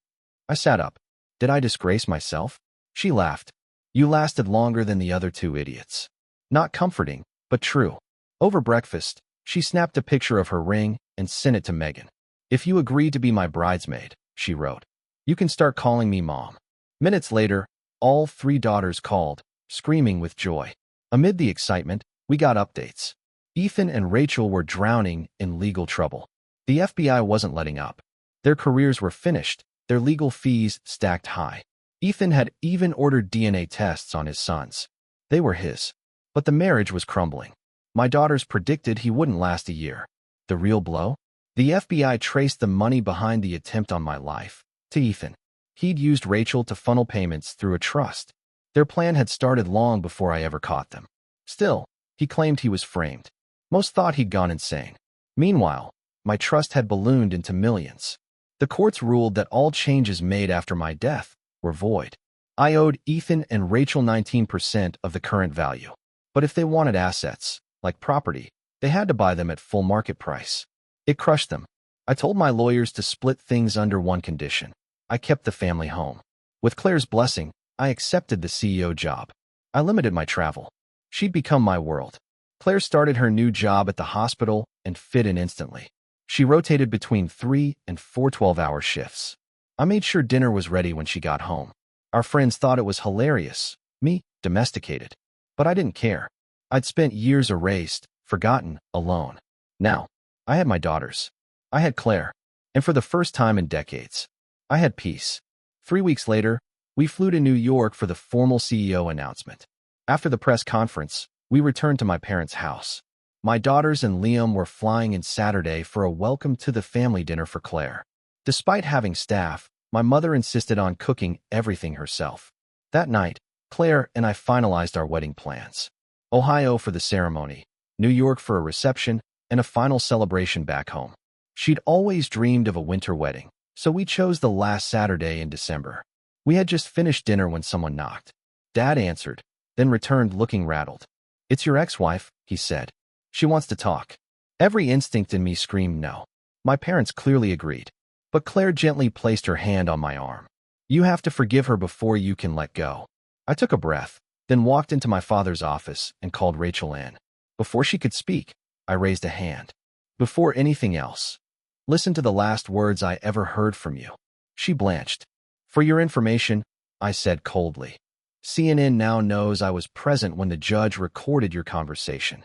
I sat up. Did I disgrace myself? She laughed. You lasted longer than the other two idiots. Not comforting, but true. Over breakfast, she snapped a picture of her ring and sent it to Megan. If you agree to be my bridesmaid, she wrote, you can start calling me Mom. Minutes later, all three daughters called, screaming with joy. Amid the excitement, we got updates. Ethan and Rachel were drowning in legal trouble. The FBI wasn't letting up. Their careers were finished, their legal fees stacked high. Ethan had even ordered DNA tests on his sons. They were his. But the marriage was crumbling. My daughters predicted he wouldn't last a year. The real blow? The FBI traced the money behind the attempt on my life to Ethan. He'd used Rachel to funnel payments through a trust. Their plan had started long before I ever caught them. Still, he claimed he was framed. Most thought he'd gone insane. Meanwhile, my trust had ballooned into millions. The courts ruled that all changes made after my death were void. I owed Ethan and Rachel 19% of the current value. But if they wanted assets, like property, they had to buy them at full market price. It crushed them. I told my lawyers to split things under one condition. I kept the family home. With Claire's blessing, I accepted the CEO job. I limited my travel. She'd become my world. Claire started her new job at the hospital and fit in instantly. She rotated between 3 and 4 12-hour shifts. I made sure dinner was ready when she got home. Our friends thought it was hilarious, me, domesticated. But I didn't care. I'd spent years erased, forgotten, alone. Now, I had my daughters. I had Claire. And for the first time in decades, I had peace. 3 weeks later, we flew to New York for the formal CEO announcement. After the press conference, we returned to my parents' house. My daughters and Liam were flying in Saturday for a welcome to the family dinner for Claire. Despite having staff, my mother insisted on cooking everything herself. That night, Claire and I finalized our wedding plans. Ohio for the ceremony, New York for a reception, and a final celebration back home. She'd always dreamed of a winter wedding, so we chose the last Saturday in December. We had just finished dinner when someone knocked. Dad answered, then returned looking rattled. It's your ex-wife, he said. She wants to talk. Every instinct in me screamed no. My parents clearly agreed. But Claire gently placed her hand on my arm. You have to forgive her before you can let go. I took a breath, then walked into my father's office and called Rachel in. Before she could speak, I raised a hand. Before anything else, listen to the last words I ever heard from you. She blanched. For your information, I said coldly. CNN now knows I was present when the judge recorded your conversation.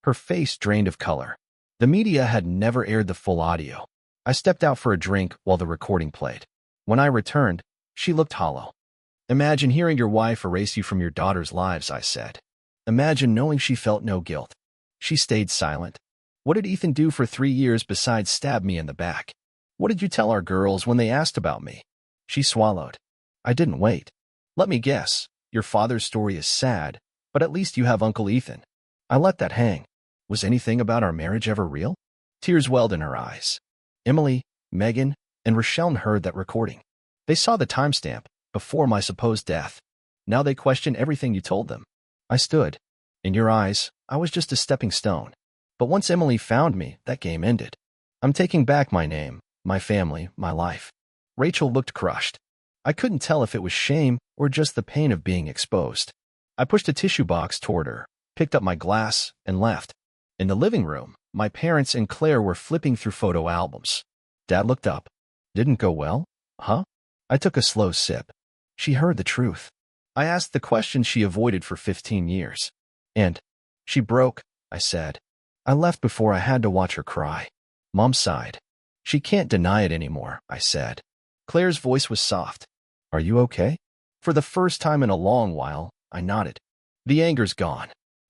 Her face drained of color. The media had never aired the full audio. I stepped out for a drink while the recording played. When I returned, she looked hollow. Imagine hearing your wife erase you from your daughters' lives, I said. Imagine knowing she felt no guilt. She stayed silent. What did Ethan do for 3 years besides stab me in the back? What did you tell our girls when they asked about me? She swallowed. I didn't wait. Let me guess. Your father's story is sad, but at least you have Uncle Ethan. I let that hang. Was anything about our marriage ever real? Tears welled in her eyes. Emily, Megan, and Rochelle heard that recording. They saw the timestamp, before my supposed death. Now they question everything you told them. I stood. In your eyes, I was just a stepping stone. But once Emily found me, that game ended. I'm taking back my name, my family, my life. Rachel looked crushed. I couldn't tell if it was shame or just the pain of being exposed. I pushed a tissue box toward her, picked up my glass, and left. In the living room, my parents and Claire were flipping through photo albums. Dad looked up. Didn't go well? Huh? I took a slow sip. She heard the truth. I asked the question she avoided for 15 years. And she broke, I said. I left before I had to watch her cry. Mom sighed. She can't deny it anymore, I said. Claire's voice was soft. Are you okay? For the first time in a long while, I nodded. The anger's gone.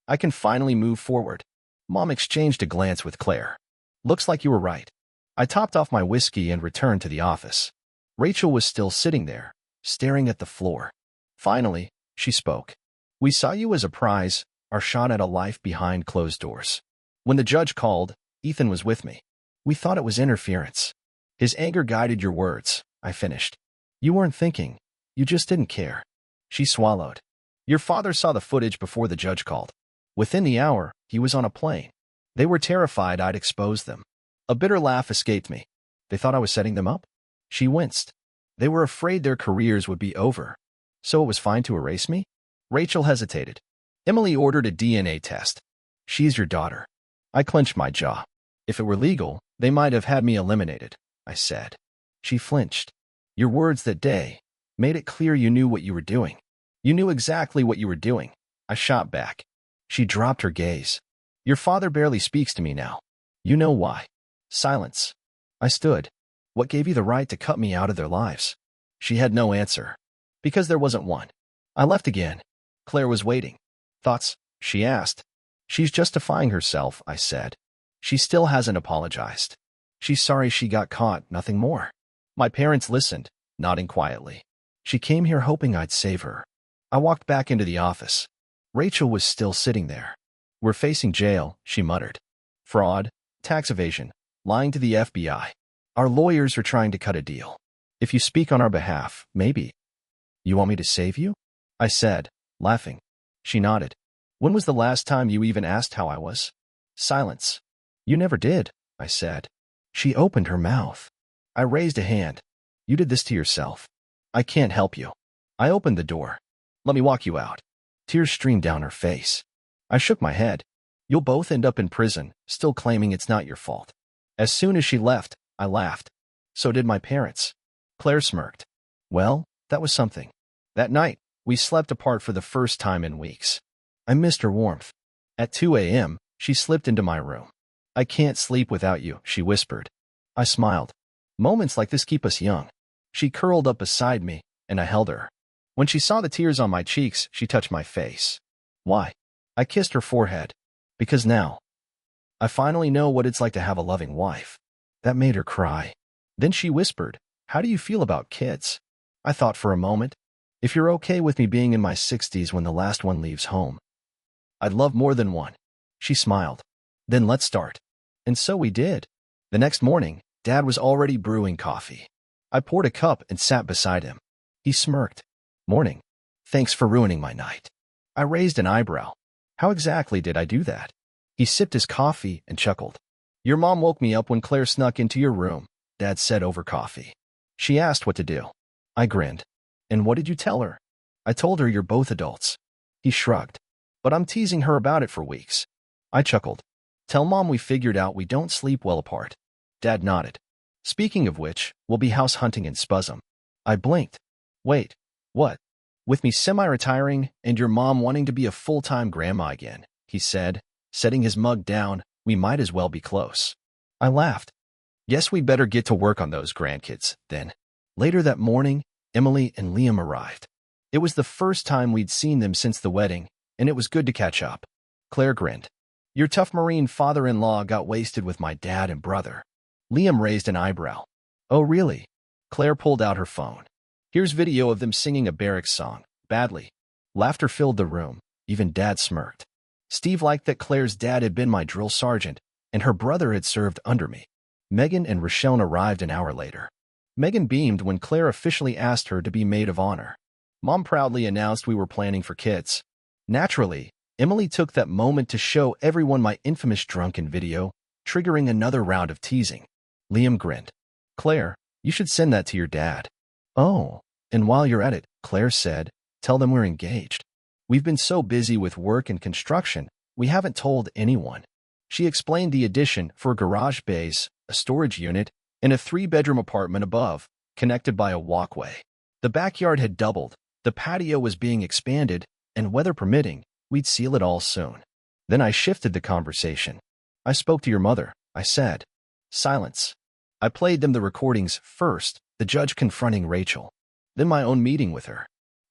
I can finally move forward. Mom exchanged a glance with Claire. Looks like you were right. I topped off my whiskey and returned to the office. Rachel was still sitting there, staring at the floor. Finally, she spoke. We saw you as a prize, our shot at a life behind closed doors. When the judge called, Ethan was with me. We thought it was interference. His anger guided your words, I finished. You weren't thinking. You just didn't care. She swallowed. Your father saw the footage before the judge called. Within the hour, he was on a plane. They were terrified I'd expose them. A bitter laugh escaped me. They thought I was setting them up? She winced. They were afraid their careers would be over. So it was fine to erase me? Rachel hesitated. Emily ordered a DNA test. She's your daughter. I clenched my jaw. If it were legal, they might have had me eliminated, I said. She flinched. Your words that day made it clear you knew what you were doing. You knew exactly what you were doing. I shot back. She dropped her gaze. Your father barely speaks to me now. You know why. Silence. I stood. What gave you the right to cut me out of their lives? She had no answer. Because there wasn't one. I left again. Claire was waiting. Thoughts? She asked. She's justifying herself, I said. She still hasn't apologized. She's sorry she got caught, nothing more. My parents listened, nodding quietly. She came here hoping I'd save her. I walked back into the office. Rachel was still sitting there. We're facing jail, she muttered. Fraud, tax evasion, lying to the FBI. Our lawyers are trying to cut a deal. If you speak on our behalf, maybe. You want me to save you? I said, laughing. She nodded. When was the last time you even asked how I was? Silence. You never did, I said. She opened her mouth. I raised a hand. You did this to yourself. I can't help you. I opened the door. Let me walk you out. Tears streamed down her face. I shook my head. You'll both end up in prison, still claiming it's not your fault. As soon as she left, I laughed. So did my parents. Claire smirked. Well, that was something. That night, we slept apart for the first time in weeks. I missed her warmth. At 2 a.m., she slipped into my room. I can't sleep without you, she whispered. I smiled. Moments like this keep us young. She curled up beside me, and I held her. When she saw the tears on my cheeks, she touched my face. Why? I kissed her forehead. Because now, I finally know what it's like to have a loving wife. That made her cry. Then she whispered, How do you feel about kids? I thought for a moment. If you're okay with me being in my 60s when the last one leaves home, I'd love more than one. She smiled. Then let's start. And so we did. The next morning, Dad was already brewing coffee. I poured a cup and sat beside him. He smirked. Morning. Thanks for ruining my night. I raised an eyebrow. How exactly did I do that? He sipped his coffee and chuckled. Your mom woke me up when Claire snuck into your room, Dad said over coffee. She asked what to do. I grinned. And what did you tell her? I told her you're both adults. He shrugged. But I'm teasing her about it for weeks. I chuckled. Tell Mom we figured out we don't sleep well apart. Dad nodded. Speaking of which, we'll be house hunting in Spuzum. I blinked. Wait, what? With me semi-retiring and your mom wanting to be a full-time grandma again, he said, setting his mug down, we might as well be close. I laughed. Guess we better get to work on those grandkids, then. Later that morning, Emily and Liam arrived. It was the first time we'd seen them since the wedding, and it was good to catch up. Claire grinned. Your tough Marine father-in-law got wasted with my dad and brother. Liam raised an eyebrow. Oh, really? Claire pulled out her phone. Here's video of them singing a barracks song, badly. Laughter filled the room. Even Dad smirked. Steve liked that Claire's dad had been my drill sergeant, and her brother had served under me. Megan and Rochelle arrived an hour later. Megan beamed when Claire officially asked her to be maid of honor. Mom proudly announced we were planning for kids. Naturally, Emily took that moment to show everyone my infamous drunken video, triggering another round of teasing. Liam grinned. Claire, You should send that to your dad. Oh, and while you're at it, Claire said, tell them we're engaged. We've been so busy with work and construction, we haven't told anyone. She explained the addition for garage bays, a storage unit, and a 3-bedroom apartment above, connected by a walkway. The backyard had doubled, the patio was being expanded, and weather permitting, we'd seal it all soon. Then I shifted the conversation. I spoke to your mother, I said. Silence. I played them the recordings first, the judge confronting Rachel. Then my own meeting with her.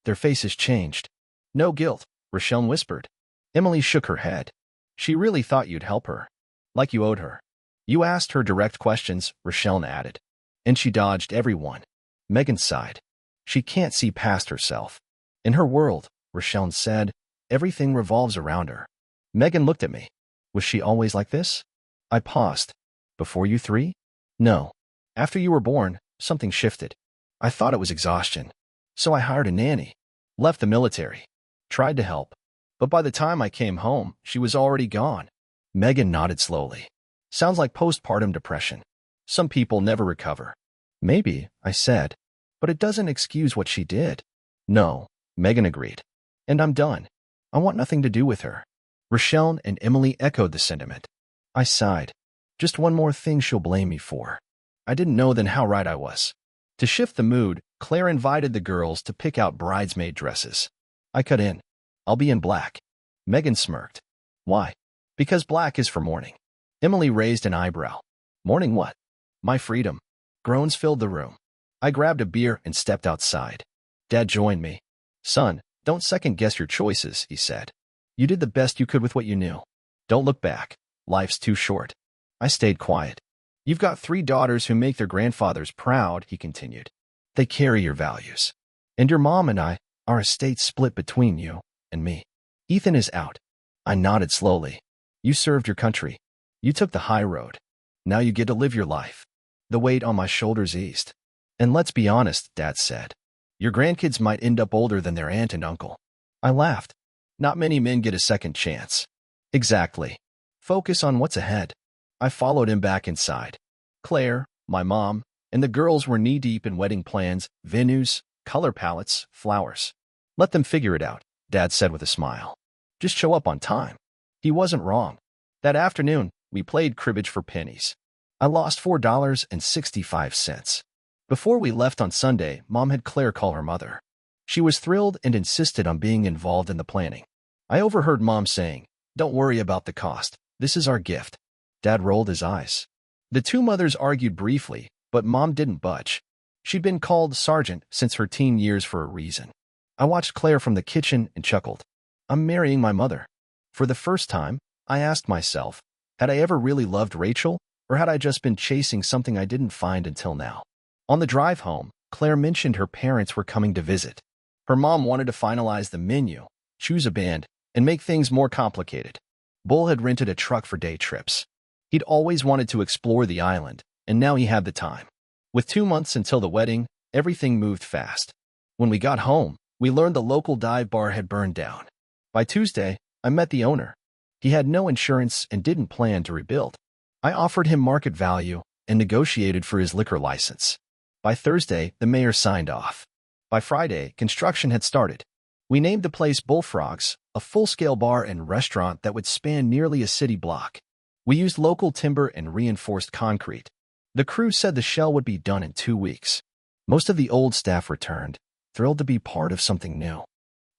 Their faces changed. No guilt, Rochelle whispered. Emily shook her head. She really thought you'd help her. Like you owed her. You asked her direct questions, Rochelle added. And she dodged everyone. Megan sighed. She can't see past herself. In her world, Rochelle said, everything revolves around her. Megan looked at me. Was she always like this? I paused. Before you three? No. After you were born, something shifted. I thought it was exhaustion. So I hired a nanny. Left the military. Tried to help. But by the time I came home, she was already gone. Megan nodded slowly. Sounds like postpartum depression. Some people never recover. Maybe, I said. But it doesn't excuse what she did. No, Megan agreed. And I'm done. I want nothing to do with her. Rochelle and Emily echoed the sentiment. I sighed. Just one more thing she'll blame me for. I didn't know then how right I was. To shift the mood, Claire invited the girls to pick out bridesmaid dresses. I cut in. I'll be in black. Megan smirked. Why? Because black is for mourning. Emily raised an eyebrow. Mourning what? My freedom. Groans filled the room. I grabbed a beer and stepped outside. Dad joined me. Son, don't second-guess your choices, he said. You did the best you could with what you knew. Don't look back. Life's too short. I stayed quiet. You've got 3 daughters who make their grandfathers proud, he continued. They carry your values. And your mom and I, our estate's split between you and me. Ethan is out. I nodded slowly. You served your country. You took the high road. Now you get to live your life. The weight on my shoulders eased. And let's be honest, Dad said. Your grandkids might end up older than their aunt and uncle. I laughed. Not many men get a second chance. Exactly. Focus on what's ahead. I followed him back inside. Claire, my mom, and the girls were knee-deep in wedding plans, venues, color palettes, flowers. Let them figure it out, Dad said with a smile. Just show up on time. He wasn't wrong. That afternoon, we played cribbage for pennies. I lost $4.65. Before we left on Sunday, Mom had Claire call her mother. She was thrilled and insisted on being involved in the planning. I overheard Mom saying, "Don't worry about the cost. This is our gift." Dad rolled his eyes. The 2 mothers argued briefly, but Mom didn't budge. She'd been called Sergeant since her teen years for a reason. I watched Claire from the kitchen and chuckled. I'm marrying my mother. For the first time, I asked myself, had I ever really loved Rachel, or had I just been chasing something I didn't find until now? On the drive home, Claire mentioned her parents were coming to visit. Her mom wanted to finalize the menu, choose a band, and make things more complicated. Bull had rented a truck for day trips. He'd always wanted to explore the island, and now he had the time. With 2 months until the wedding, everything moved fast. When we got home, we learned the local dive bar had burned down. By Tuesday, I met the owner. He had no insurance and didn't plan to rebuild. I offered him market value and negotiated for his liquor license. By Thursday, the mayor signed off. By Friday, construction had started. We named the place Bullfrogs, a full-scale bar and restaurant that would span nearly a city block. We used local timber and reinforced concrete. The crew said the shell would be done in 2 weeks. Most of the old staff returned, thrilled to be part of something new.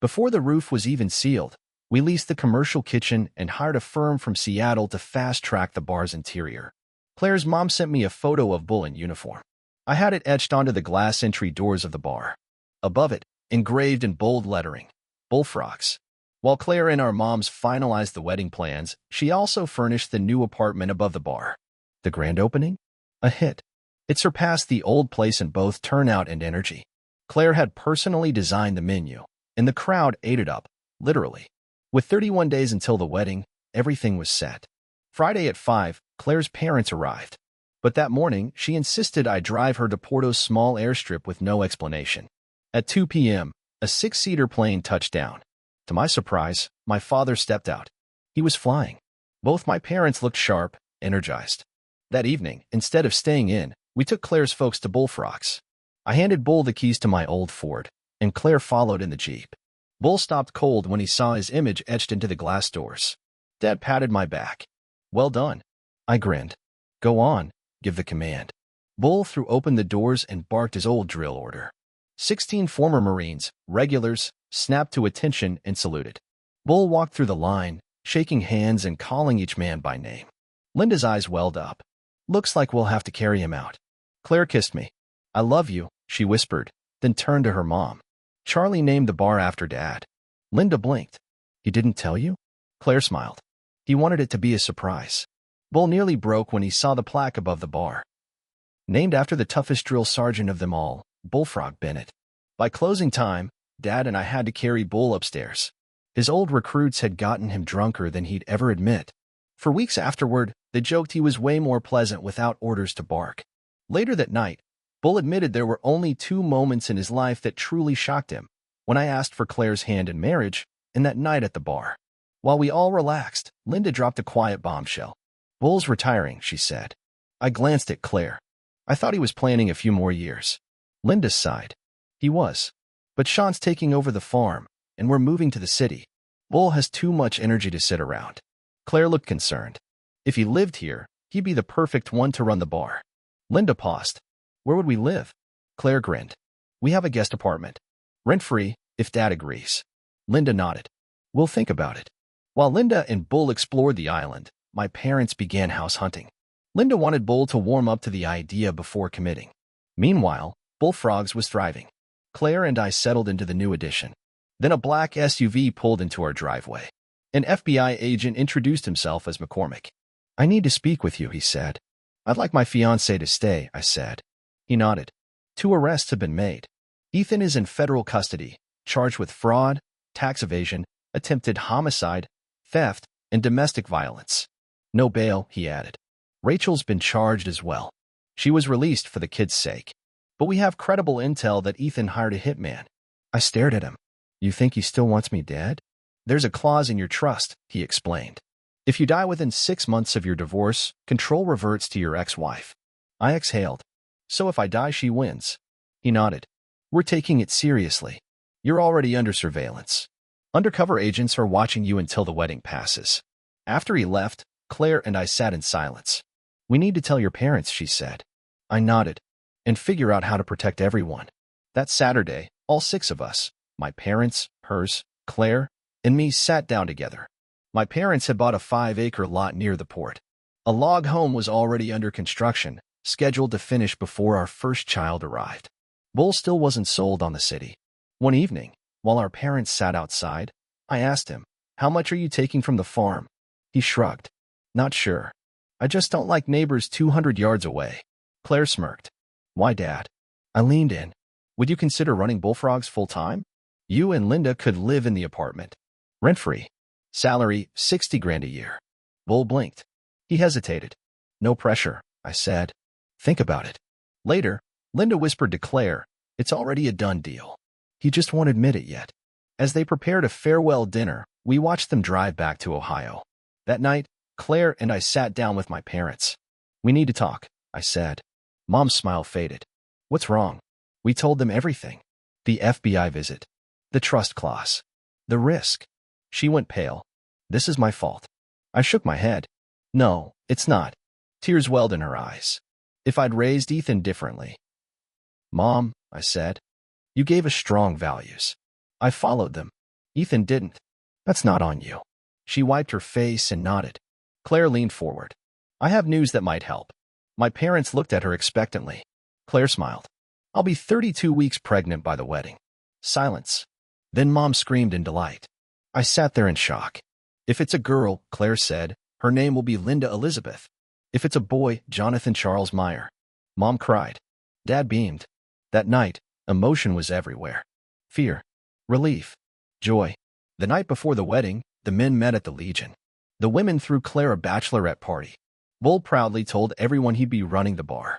Before the roof was even sealed, we leased the commercial kitchen and hired a firm from Seattle to fast-track the bar's interior. Claire's mom sent me a photo of Bull in uniform. I had it etched onto the glass entry doors of the bar. Above it, engraved in bold lettering, Bullfrogs. While Claire and our moms finalized the wedding plans, she also furnished the new apartment above the bar. The grand opening? A hit. It surpassed the old place in both turnout and energy. Claire had personally designed the menu, and the crowd ate it up, literally. With 31 days until the wedding, everything was set. Friday at 5, Claire's parents arrived. But that morning, she insisted I drive her to Porto's small airstrip with no explanation. At 2 p.m., a 6-seater plane touched down. To my surprise, my father stepped out. He was flying. Both my parents looked sharp, energized. That evening, instead of staying in, We took Claire's folks to Bullfrogs. I handed Bull the keys to my old Ford, and Claire followed in the Jeep. Bull stopped cold when he saw his image etched into the glass doors. Dad patted my back. Well done. I grinned. Go on, give the command. Bull threw open the doors and barked his old drill order. 16 former Marines, regulars, snapped to attention and saluted. Bull walked through the line, shaking hands and calling each man by name. Linda's eyes welled up. Looks like we'll have to carry him out. Claire kissed me. I love you, she whispered, then turned to her mom. Charlie named the bar after Dad. Linda blinked. He didn't tell you? Claire smiled. He wanted it to be a surprise. Bull nearly broke when he saw the plaque above the bar. Named after the toughest drill sergeant of them all, Bullfrog Bennett. By closing time, Dad and I had to carry Bull upstairs. His old recruits had gotten him drunker than he'd ever admit. For weeks afterward, they joked he was way more pleasant without orders to bark. Later that night, Bull admitted there were only 2 moments in his life that truly shocked him, when I asked for Claire's hand in marriage, and that night at the bar. While we all relaxed, Linda dropped a quiet bombshell. Bull's retiring, she said. I glanced at Claire. I thought he was planning a few more years. Linda sighed. He was. But Sean's taking over the farm, and we're moving to the city. Bull has too much energy to sit around. Claire looked concerned. If he lived here, he'd be the perfect one to run the bar. Linda paused. Where would we live? Claire grinned. We have a guest apartment. Rent-free, if Dad agrees. Linda nodded. We'll think about it. While Linda and Bull explored the island, my parents began house hunting. Linda wanted Bull to warm up to the idea before committing. Meanwhile, Bullfrogs was thriving. Claire and I settled into the new addition. Then a black SUV pulled into our driveway. An FBI agent introduced himself as McCormick. I need to speak with you, he said. I'd like my fiancée to stay, I said. He nodded. 2 arrests have been made. Ethan is in federal custody, charged with fraud, tax evasion, attempted homicide, theft, and domestic violence. No bail, he added. Rachel's been charged as well. She was released for the kids' sake. But we have credible intel that Ethan hired a hitman. I stared at him. You think he still wants me dead? There's a clause in your trust, he explained. If you die within 6 months of your divorce, control reverts to your ex-wife. I exhaled. So if I die, she wins. He nodded. We're taking it seriously. You're already under surveillance. Undercover agents are watching you until the wedding passes. After he left, Claire and I sat in silence. We need to tell your parents, she said. I nodded. And figure out how to protect everyone. That Saturday, all 6 of us, my parents, hers, Claire, and me sat down together. My parents had bought a 5-acre lot near the port. A log home was already under construction, scheduled to finish before our first child arrived. Bull still wasn't sold on the city. One evening, while our parents sat outside, I asked him, how much are you taking from the farm? He shrugged. Not sure. I just don't like neighbors 200 yards away. Claire smirked. Why, Dad? I leaned in. Would you consider running Bullfrogs full-time? You and Linda could live in the apartment. Rent-free. Salary, $60,000 a year. Bull blinked. He hesitated. No pressure, I said. Think about it. Later, Linda whispered to Claire, it's already a done deal. He just won't admit it yet. As they prepared a farewell dinner, we watched them drive back to Ohio. That night, Claire and I sat down with my parents. We need to talk, I said. Mom's smile faded. What's wrong? We told them everything. The FBI visit. The trust clause. The risk. She went pale. This is my fault. I shook my head. No, it's not. Tears welled in her eyes. If I'd raised Ethan differently. Mom, I said, you gave us strong values. I followed them. Ethan didn't. That's not on you. She wiped her face and nodded. Claire leaned forward. I have news that might help. My parents looked at her expectantly. Claire smiled. I'll be 32 weeks pregnant by the wedding. Silence. Then Mom screamed in delight. I sat there in shock. If it's a girl, Claire said, her name will be Linda Elizabeth. If it's a boy, Jonathan Charles Meyer. Mom cried. Dad beamed. That night, emotion was everywhere. Fear. Relief. Joy. The night before the wedding, the men met at the Legion. The women threw Claire a bachelorette party. Bull proudly told everyone he'd be running the bar.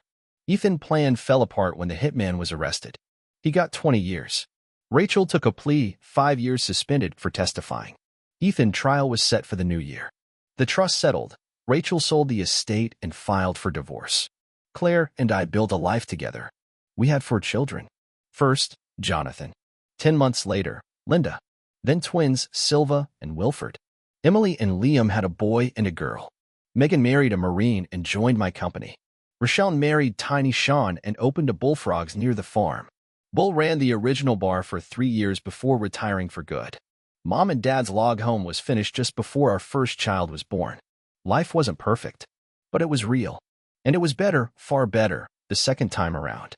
Ethan's plan fell apart when the hitman was arrested. He got 20 years. Rachel took a plea, 5 years suspended for testifying. Ethan's trial was set for the new year. The trust settled. Rachel sold the estate and filed for divorce. Claire and I built a life together. We had 4 children. First, Jonathan. 10 months later, Linda. Then twins, Silva and Wilford. Emily and Liam had a boy and a girl. Megan married a Marine and joined my company. Rochelle married Tiny Sean and opened a Bullfrogs near the farm. Bull ran the original bar for 3 years before retiring for good. Mom and Dad's log home was finished just before our first child was born. Life wasn't perfect, but it was real. And it was better, far better, the second time around.